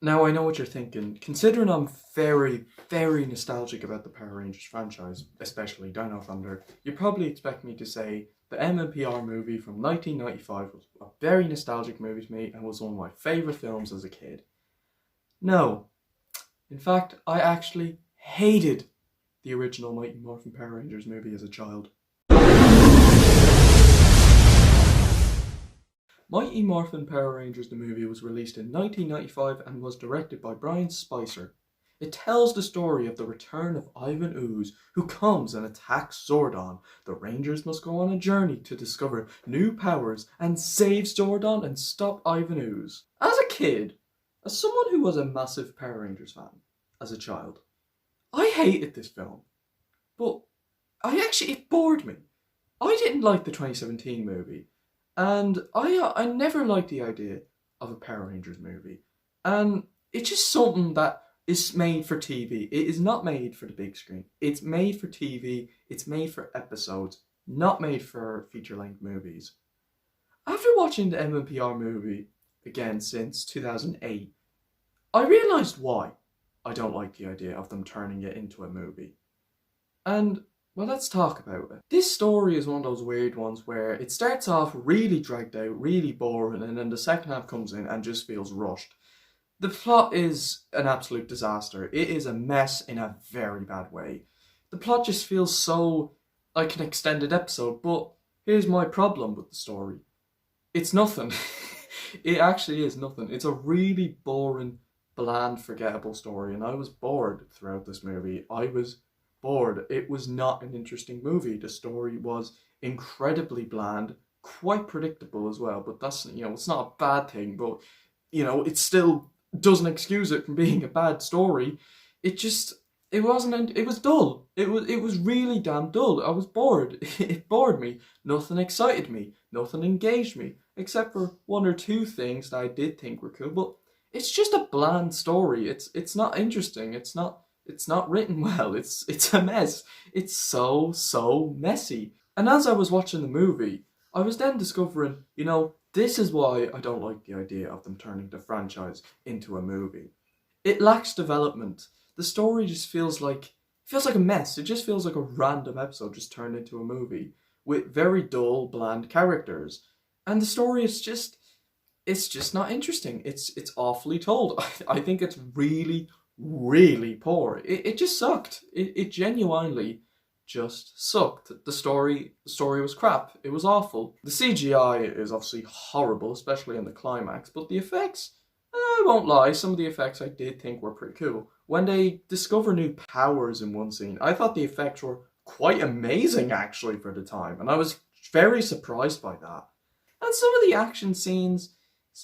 Now I know what you're thinking. Considering I'm very, very nostalgic about the Power Rangers franchise, especially Dino Thunder, you probably expect me to say the MMPR movie from 1995 was a very nostalgic movie to me and was one of my favourite films as a kid. No. In fact, I actually hated the original Mighty Morphin Power Rangers movie as a child. Mighty Morphin Power Rangers the movie was released in 1995 and was directed by Brian Spicer. It tells the story of the return of Ivan Ooze, who comes and attacks Zordon. The Rangers must go on a journey to discover new powers and save Zordon and stop Ivan Ooze. As a kid, as someone who was a massive Power Rangers fan as a child, I hated this film. But it bored me. I didn't like the 2017 movie. And I never liked the idea of a Power Rangers movie. And it's just something that is made for TV. It is not made for the big screen. It's made for TV. It's made for episodes, not made for feature-length movies. After watching the MMPR movie again since 2008, I realised why I don't like the idea of them turning it into a movie. And well, let's talk about it. This story is one of those weird ones where it starts off really dragged out, really boring, and then the second half comes in and just feels rushed. The plot is an absolute disaster. It is a mess in a very bad way. The plot just feels so like an extended episode, but here's my problem with the story. It's nothing. It actually is nothing. It's a really boring, bland, forgettable story, and I was bored throughout this movie. I was bored. It was not an interesting movie. The story was incredibly bland, quite predictable as well, but that's, it's not a bad thing, but, it still doesn't excuse it from being a bad story. It wasn't, it was dull. It was really damn dull. I was bored. It bored me. Nothing excited me. Nothing engaged me, except for one or two things that I did think were cool, but it's just a bland story. It's not interesting. It's not written well. It's a mess. It's so messy. And as I was watching the movie, I was then discovering, this is why I don't like the idea of them turning the franchise into a movie. It lacks development. The story just feels like a mess. It just feels like a random episode just turned into a movie with very dull, bland characters. And the story is just not interesting. It's awfully told. I think it's really, really poor. It just sucked. It genuinely just sucked. The story was crap. It was awful. The CGI is obviously horrible, especially in the climax, but the effects, I won't lie, some of the effects I did think were pretty cool. When they discover new powers in one scene, I thought the effects were quite amazing actually for the time, and I was very surprised by that. And some of the action scenes,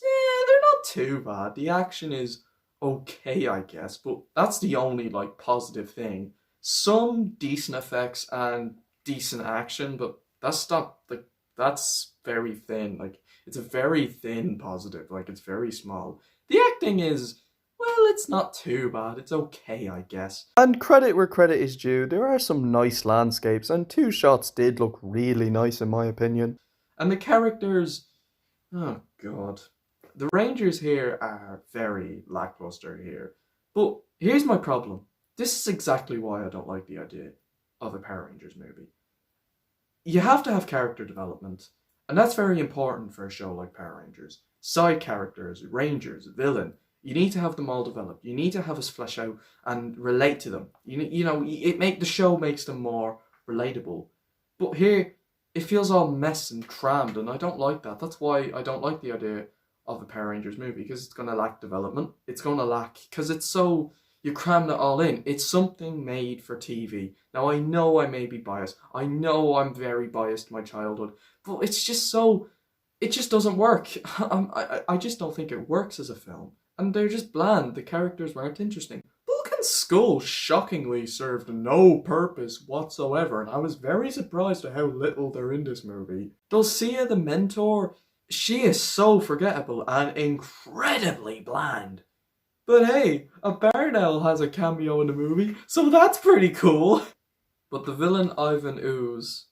they're not too bad. The action is okay, I guess, but that's the only positive thing. Some decent effects and decent action, but that's not that's very thin. It's a very thin positive. It's very small. The acting is, well, it's not too bad. It's okay, I guess. And credit where credit is due. There are some nice landscapes, and two shots did look really nice in my opinion. And the characters, oh god. The Rangers here are very lackluster here. But here's my problem. This is exactly why I don't like the idea of a Power Rangers movie. You have to have character development, and that's very important for a show like Power Rangers. Side characters, Rangers, villain, you need to have them all developed. You need to have us flesh out and relate to them. The show makes them more relatable. But here, it feels all messed and crammed, and I don't like that. That's why I don't like the idea of a Power Rangers movie, because it's going to lack development. It's going to lack, because you crammed it all in. It's something made for TV. Now, I know I may be biased. I know I'm very biased to my childhood, but it just doesn't work. I just don't think it works as a film. And they're just bland. The characters weren't interesting. Bulk and Skull shockingly served no purpose whatsoever, and I was very surprised at how little they're in this movie. Dulcia, the mentor, she is so forgettable and incredibly bland. But hey, a barn owl has a cameo in the movie, so that's pretty cool. But the villain Ivan Ooze...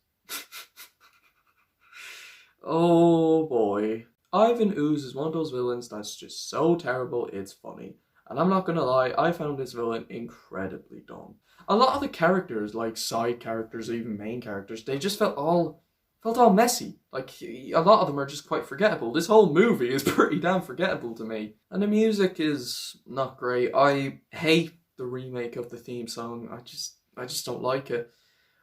oh boy. Ivan Ooze is one of those villains that's just so terrible it's funny. And I'm not gonna lie, I found this villain incredibly dumb. A lot of the characters, like side characters or even main characters, they just felt all messy. Like a lot of them are just quite forgettable. This whole movie is pretty damn forgettable to me. And the music is not great. I hate the remake of the theme song. I just don't like it.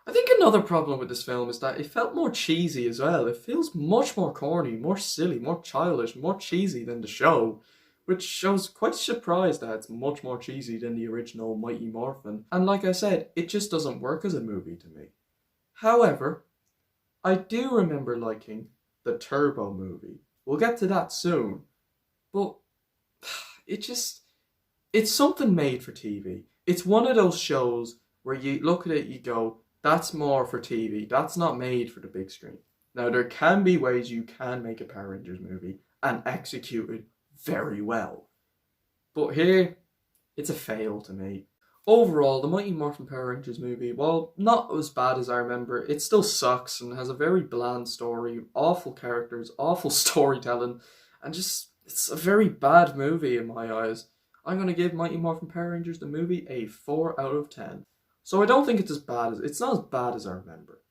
I think another problem with this film is that it felt more cheesy as well. It feels much more corny, more silly, more childish, more cheesy than the show, which I was quite surprised that it's much more cheesy than the original Mighty Morphin. And like I said, it just doesn't work as a movie to me. However, I do remember liking the Turbo movie. We'll get to that soon. But it just, it's something made for TV. It's one of those shows where you look at it, you go, that's more for TV. That's not made for the big screen. Now, there can be ways you can make a Power Rangers movie and execute it very well. But here, it's a fail to me. Overall, the Mighty Morphin Power Rangers movie, while not as bad as I remember, it still sucks and has a very bland story, awful characters, awful storytelling, and just, it's a very bad movie in my eyes. I'm going to give Mighty Morphin Power Rangers the movie a 4 out of 10. So I don't think it's not as bad as I remember.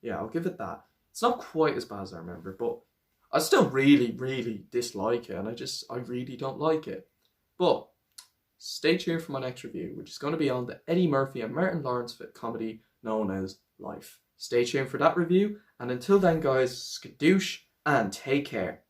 Yeah, I'll give it that. It's not quite as bad as I remember, but I still really, really dislike it, and I really don't like it. But stay tuned for my next review, which is going to be on the Eddie Murphy and Martin Lawrence comedy known as Life. Stay tuned for that review, and until then guys, skadoosh and take care.